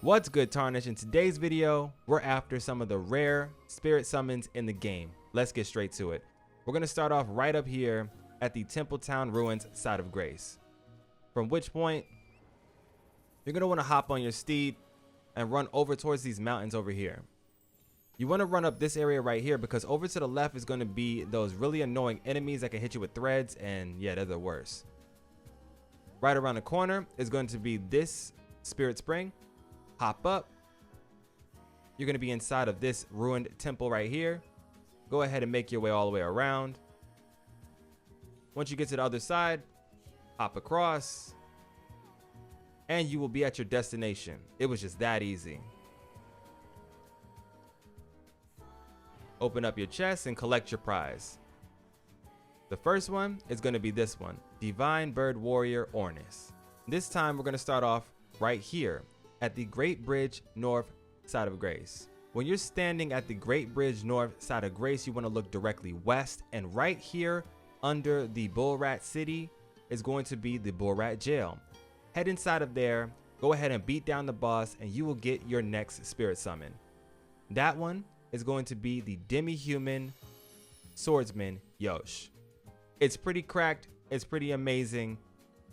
What's good, Tarnish? In today's video, we're after some of the rare spirit summons in the game. Let's get straight to it. We're going to start off right up here at the Templetown Ruins side of Grace. From which point, you're going to want to hop on your steed and run over towards these mountains over here. You want to run up this area right here because over to the left is going to be those really annoying enemies that can hit you with threads, and yeah, they're the worst. Right around the corner is going to be this spirit spring. Hop up. You're going to be inside of this ruined temple right here. Go ahead and make your way all the way around. Once you get to the other side, hop across, and you will be at your destination. It was just that easy. Open up your chest and collect your prize. The first one is going to be this one, Divine Bird Warrior Ornis. This time we're going to start off right here at the Great Bridge North side of Grace. When you're standing at the Great Bridge North side of Grace, you want to look directly west, and right here under the Bull Rat City is going to be the Bull Rat Jail. Head inside of there, go ahead and beat down the boss, and you will get your next spirit summon. That one is going to be the Demi-human Swordsman Yosh. It's pretty cracked, it's pretty amazing,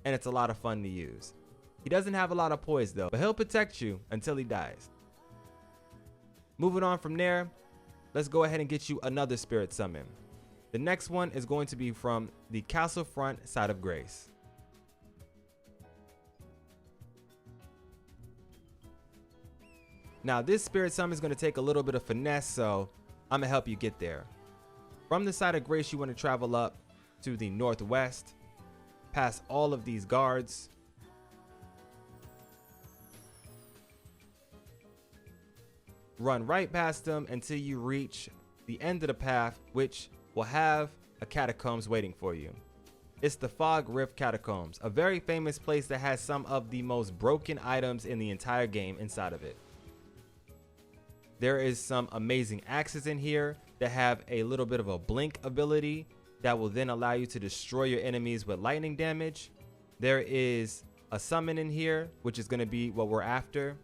and it's a lot of fun to use. He doesn't have a lot of poise though, but he'll protect you until he dies. Moving on from there, let's go ahead and get you another spirit summon. The next one is going to be from the Castle Front side of Grace. Now this spirit summon is going to take a little bit of finesse, so I'm going to help you get there. From the side of Grace, you want to travel up to the northwest, past all of these guards. Run right past them until you reach the end of the path, which will have a catacombs waiting for you. It's the Rift Catacombs, a very famous place that has some of the most broken items in the entire game inside of it. There is some amazing axes in here that have a little bit of a blink ability that will then allow you to destroy your enemies with lightning damage. There is a summon in here, which is going to be what we're after.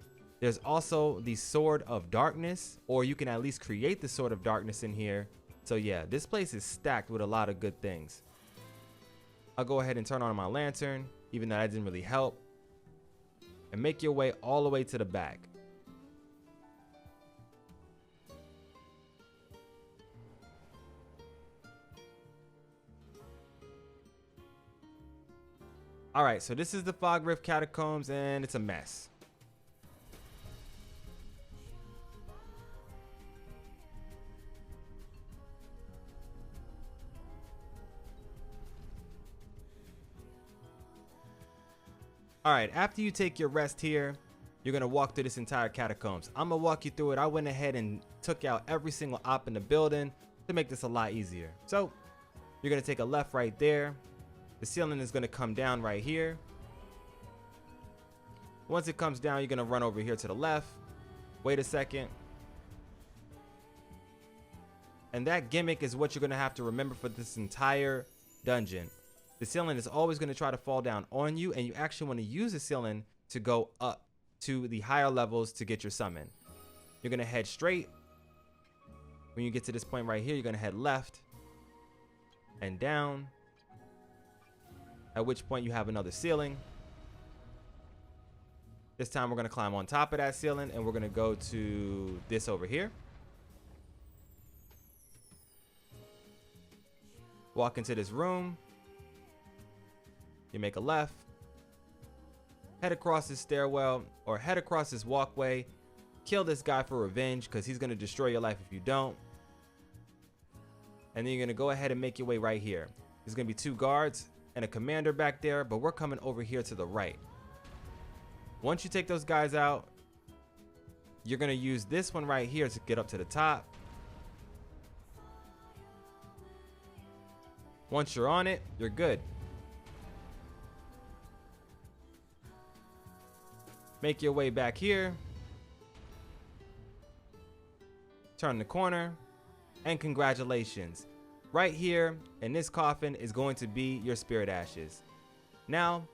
There's also the Sword of Darkness, or you can at least create the Sword of Darkness in here. So yeah, this place is stacked with a lot of good things. I'll go ahead and turn on my lantern, even though that didn't really help, and make your way all the way to the back. All right, so this is the Rift Catacombs, and it's a mess. All right, after you take your rest here, you're going to walk through this entire catacombs. I'm going to walk you through it. I went ahead and took out every single op in the building to make this a lot easier. So you're going to take a left right there. The ceiling is going to come down right here. Once it comes down, you're going to run over here to the left. Wait a second. And that gimmick is what you're going to have to remember for this entire dungeon. The ceiling is always going to try to fall down on you, and you actually want to use the ceiling to go up to the higher levels to get your summon. You're going to head straight. When you get to this point right here, you're going to head left and down. At which point you have another ceiling. This time we're going to climb on top of that ceiling, and we're going to go to this over here. Walk into this room. You make a left, head across this stairwell, or head across this walkway, kill this guy for revenge because he's going to destroy your life if you don't. And then you're going to go ahead and make your way right here. There's going to be two guards and a commander back there, but we're coming over here to the right. Once you take those guys out, you're going to use this one right here to get up to the top. Once you're on it, you're good. Make your way back here, turn the corner, and congratulations. Right here in this coffin is going to be your spirit ashes. Now,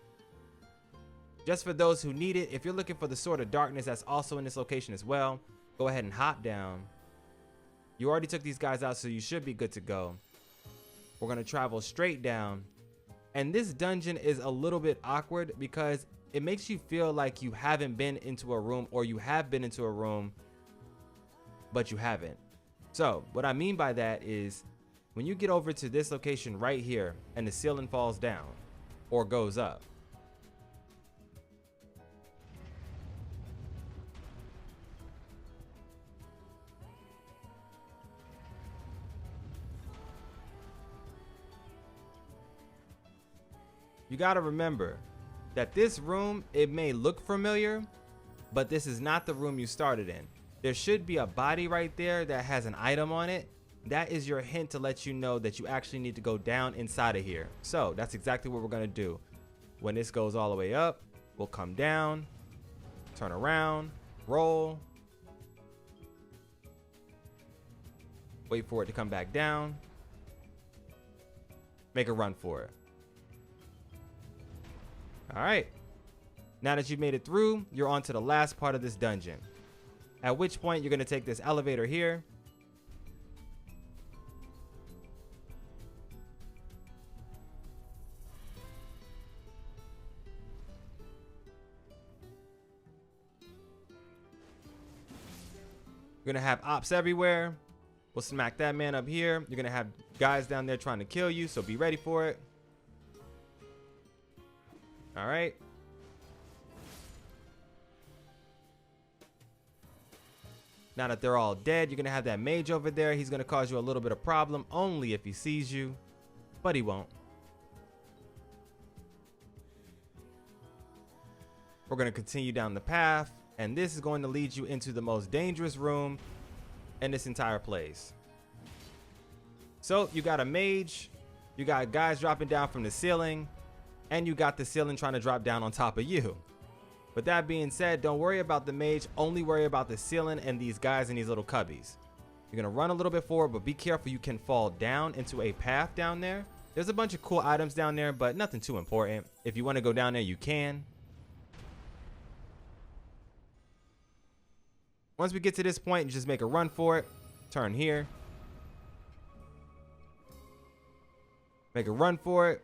Just for those who need it, if you're looking for the Sword of Darkness that's also in this location as well, go ahead and hop down. You already took these guys out, so you should be good to go. We're going to travel straight down. And this dungeon is a little bit awkward because it makes you feel like you haven't been into a room, or you have been into a room, but you haven't. So what I mean by that is when you get over to this location right here and the ceiling falls down or goes up, you got to remember that this room, it may look familiar, but this is not the room you started in. There should be a body right there that has an item on it. That is your hint to let you know that you actually need to go down inside of here. So that's exactly what we're going to do. When this goes all the way up, we'll come down, turn around, roll, wait for it to come back down, make a run for it. All right, now that you've made it through, you're on to the last part of this dungeon, at which point you're going to take this elevator here. You're going to have ops everywhere. We'll smack that man up here. You're going to have guys down there trying to kill you, so be ready for it. All right. Now that they're all dead, you're going to have that mage over there. He's going to cause you a little bit of problem, only if he sees you, but he won't. We're going to continue down the path, and this is going to lead you into the most dangerous room in this entire place. So you got a mage, you got guys dropping down from the ceiling, and you got the ceiling trying to drop down on top of you. With that being said, don't worry about the mage, only worry about the ceiling and these guys in these little cubbies. You're gonna run a little bit forward, but be careful, you can fall down into a path down there. There's a bunch of cool items down there, but nothing too important. If you want to go down there, you can. Once we get to this point, you just make a run for it. Turn here. Make a run for it.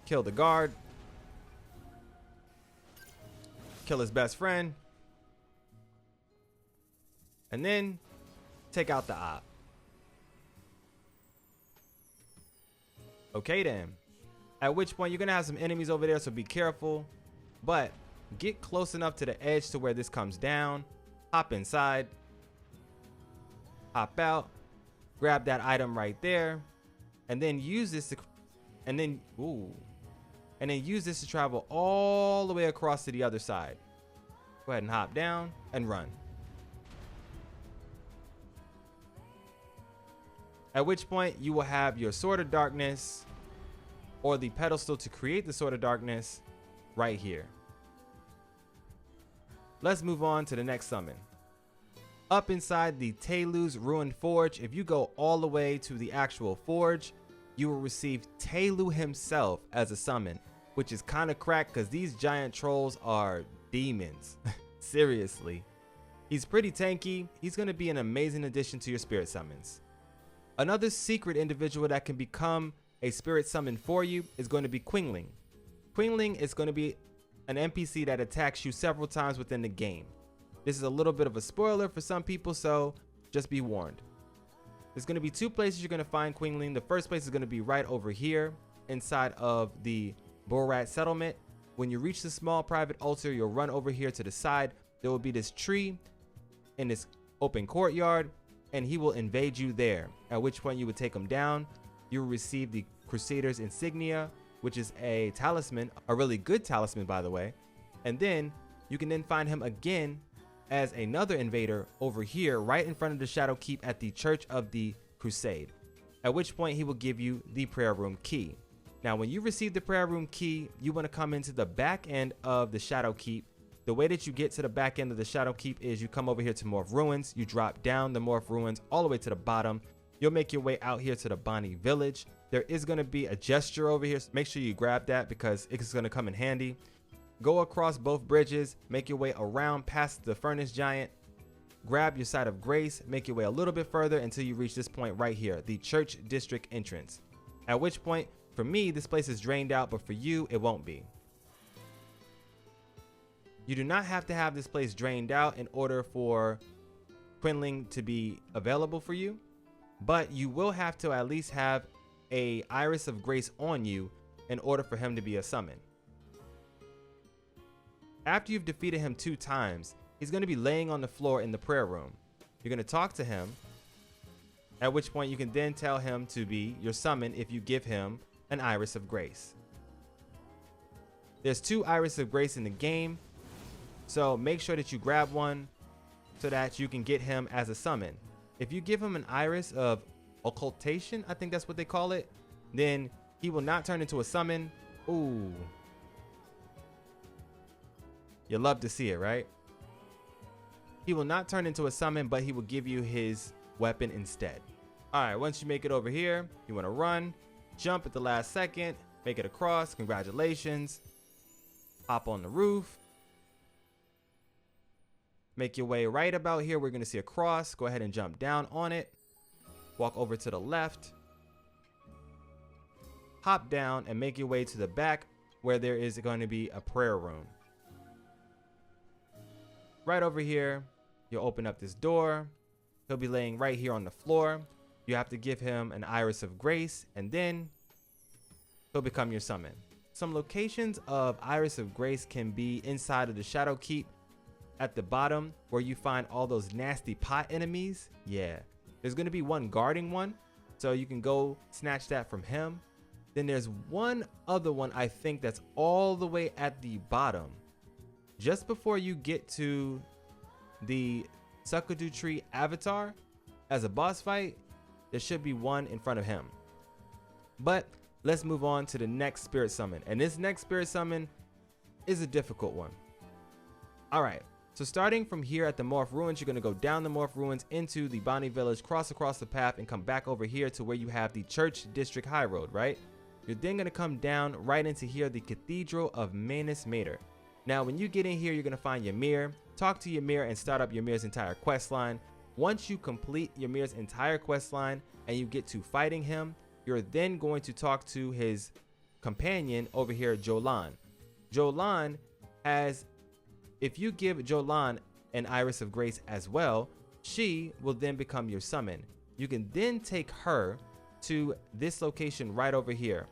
Kill the guard. Kill his best friend. And then take out the op. Okay then. At which point you're going to have some enemies over there, so be careful. But get close enough to the edge to where this comes down. Hop inside. Hop out. Grab that item right there. And then use this to... And then use this to travel all the way across to the other side. Go ahead and hop down and run. At which point you will have your Sword of Darkness, or the pedestal to create the Sword of Darkness, right here. Let's move on to the next summon. Up inside the Taylew's Ruined Forge, if you go all the way to the actual forge, you will receive Taylew himself as a summon, which is kind of cracked because these giant trolls are demons. Seriously. He's pretty tanky. He's going to be an amazing addition to your spirit summons. Another secret individual that can become a spirit summon for you is going to be Queelign. Queelign is going to be an NPC that attacks you several times within the game. This is a little bit of a spoiler for some people, so just be warned. There's going to be two places you're going to find Queelign. The first place is going to be right over here inside of the Borat settlement. When you reach the small private altar, you'll run over here to the side. There will be this tree in this open courtyard, and he will invade you there, at which point you would take him down. You will receive the Crusader's insignia, which is a talisman, a really good talisman, by the way. And then you can then find him again as another invader over here right in front of the Shadow Keep at the Church of the Crusade, at which point he will give you the prayer room key. Now when you receive the prayer room key, you want to come into the back end of the Shadow Keep. The way that you get to the back end of the Shadow Keep is you come over here to Morph Ruins, you drop down the Morph Ruins all the way to the bottom. You'll make your way out here to the Bonnie Village. There is going to be a gesture over here, so make sure you grab that because it's going to come in handy. Go across both bridges, make your way around past the furnace giant, grab your side of grace, make your way a little bit further until you reach this point right here, the church district entrance. At which point, for me, this place is drained out, but for you, it won't be. You do not have to have this place drained out in order for Queelign to be available for you, but you will have to at least have a Iris of Grace on you in order for him to be a summon. After you've defeated him 2 times, he's going to be laying on the floor in the prayer room. You're going to talk to him, at which point you can then tell him to be your summon if you give him an Iris of Grace. There's 2 Iris of Grace in the game, so make sure that you grab one so that you can get him as a summon. If you give him an Iris of Occultation, I think that's what they call it, then he will not turn into a summon. Ooh. You love to see it, right? He will not turn into a summon, but he will give you his weapon instead. All right, once you make it over here, you want to run, jump at the last second, make it across. Congratulations. Hop on the roof. Make your way right about here. We're going to see a cross. Go ahead and jump down on it. Walk over to the left. Hop down and make your way to the back where there is going to be a prayer room. Right over here, you'll open up this door. He'll be laying right here on the floor. You have to give him an Iris of Grace, and then he'll become your summon. Some locations of Iris of Grace can be inside of the Shadow Keep at the bottom where you find all those nasty pot enemies. Yeah, there's going to be one guarding one, so you can go snatch that from him. Then there's one other one, I think, that's all the way at the bottom. Just before you get to the Sakadu Tree avatar as a boss fight, there should be one in front of him. But let's move on to the next spirit summon. And this next spirit summon is a difficult one. All right, so starting from here at the Morph Ruins, you're going to go down the Morph Ruins into the Bonnie Village, cross across the path, and come back over here to where you have the Church District High Road, right? You're then going to come down right into here, the Cathedral of Manus Mater. Now, when you get in here, you're going to find Ymir, talk to Ymir, and start up Ymir's entire quest line. Once you complete Ymir's entire quest line and you get to fighting him, you're then going to talk to his companion over here, Jolan. Jolan has, if you give Jolan an Iris of Grace as well, she will then become your summon. You can then take her to this location right over here,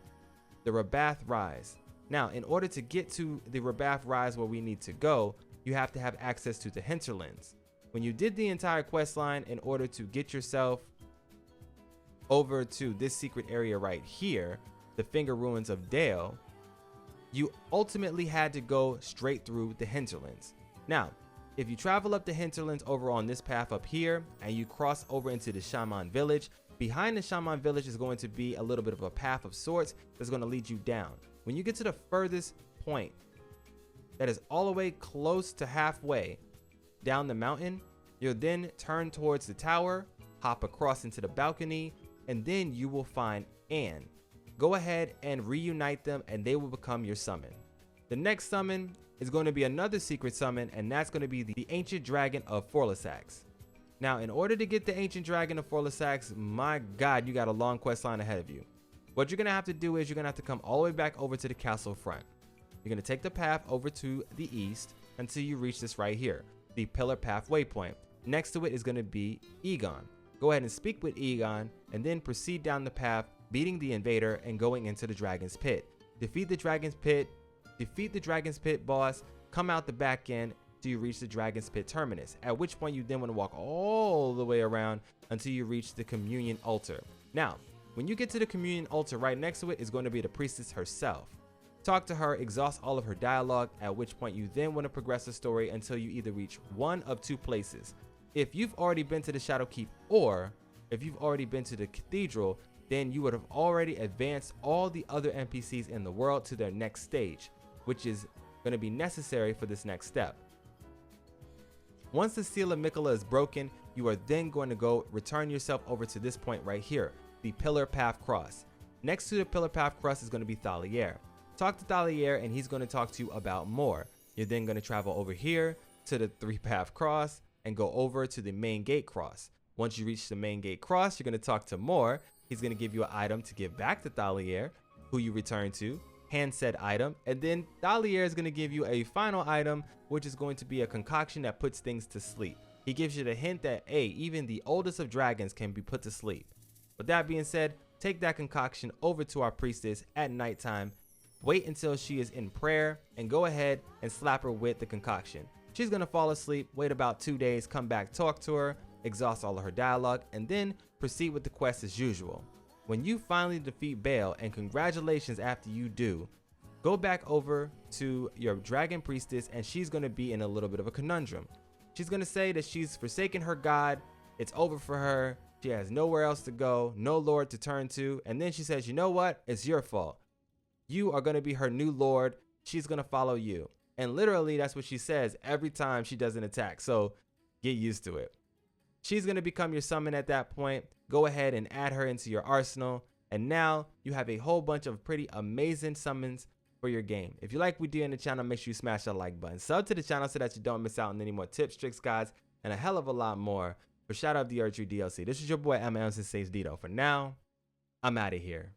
the Rabath Rise. Now, in order to get to the Rabath Rise where we need to go, you have to have access to the hinterlands. When you did the entire quest line in order to get yourself over to this secret area right here, the Finger Ruins of Dale, you ultimately had to go straight through the hinterlands. Now, if you travel up the hinterlands over on this path up here and you cross over into the Shaman Village, behind the Shaman Village is going to be a little bit of a path of sorts that's going to lead you down. When you get to the furthest point, that is all the way close to halfway down the mountain, you'll then turn towards the tower, hop across into the balcony, and then you will find Anne. Go ahead and reunite them and they will become your summon. The next summon is going to be another secret summon, and that's going to be the Ancient Dragon of Florissax. Now, in order to get the Ancient Dragon of Florissax, my God, you got a long quest line ahead of you. What you're going to have to do is you're going to have to come all the way back over to the castle front. You're going to take the path over to the east until you reach this right here, the Pillar Path waypoint. Next to it is going to be Egon. Go ahead and speak with Egon and then proceed down the path, beating the invader and going into the Dragon's Pit. Defeat the Dragon's Pit boss, come out the back end till you reach the Dragon's Pit terminus, at which point you then want to walk all the way around until you reach the Communion Altar. Now, when you get to the Communion Altar, right next to it is going to be the priestess herself. Talk to her, exhaust all of her dialogue, at which point you then want to progress the story until you either reach one of 2 places. If you've already been to the Shadow Keep, or if you've already been to the Cathedral, then you would have already advanced all the other NPCs in the world to their next stage, which is going to be necessary for this next step. Once the Seal of Mikola is broken, you are then going to go return yourself over to this point right here, the Pillar Path Cross. Next to the Pillar Path Cross is going to be Thalier. talk to Taylew and he's going to talk to you about more. You're then going to travel over here to the 3-path cross and go over to the main gate cross. Once you reach the main gate cross, you're going to talk to more. He's going to give you an item to give back to Taylew, who you return to, hand said item, and then Taylew is going to give you a final item, which is going to be a concoction that puts things to sleep. He gives you the hint that, hey, even the oldest of dragons can be put to sleep. With that being said, take that concoction over to our priestess at nighttime, wait until she is in prayer, and go ahead and slap her with the concoction. She's going to fall asleep, wait about 2 days, come back, talk to her, exhaust all of her dialogue, and then proceed with the quest as usual. When you finally defeat Baal, and congratulations after you do, go back over to your dragon priestess and she's going to be in a little bit of a conundrum. She's going to say that she's forsaken her god, it's over for her, she has nowhere else to go, no lord to turn to, and then she says, you know what, it's your fault. You are going to be her new lord, she's going to follow you. And literally that's what she says every time she does an attack, so get used to it. She's going to become your summon at that point. Go ahead and add her into your arsenal. And now you have a whole bunch of pretty amazing summons for your game. If you like what we do in the channel, make sure you smash that like button. Sub to the channel so that you don't miss out on any more tips, tricks, guides, and a hell of a lot more. For shout out the Erdtree DLC. This is your boy MSensei Dito. For now, I'm out of here.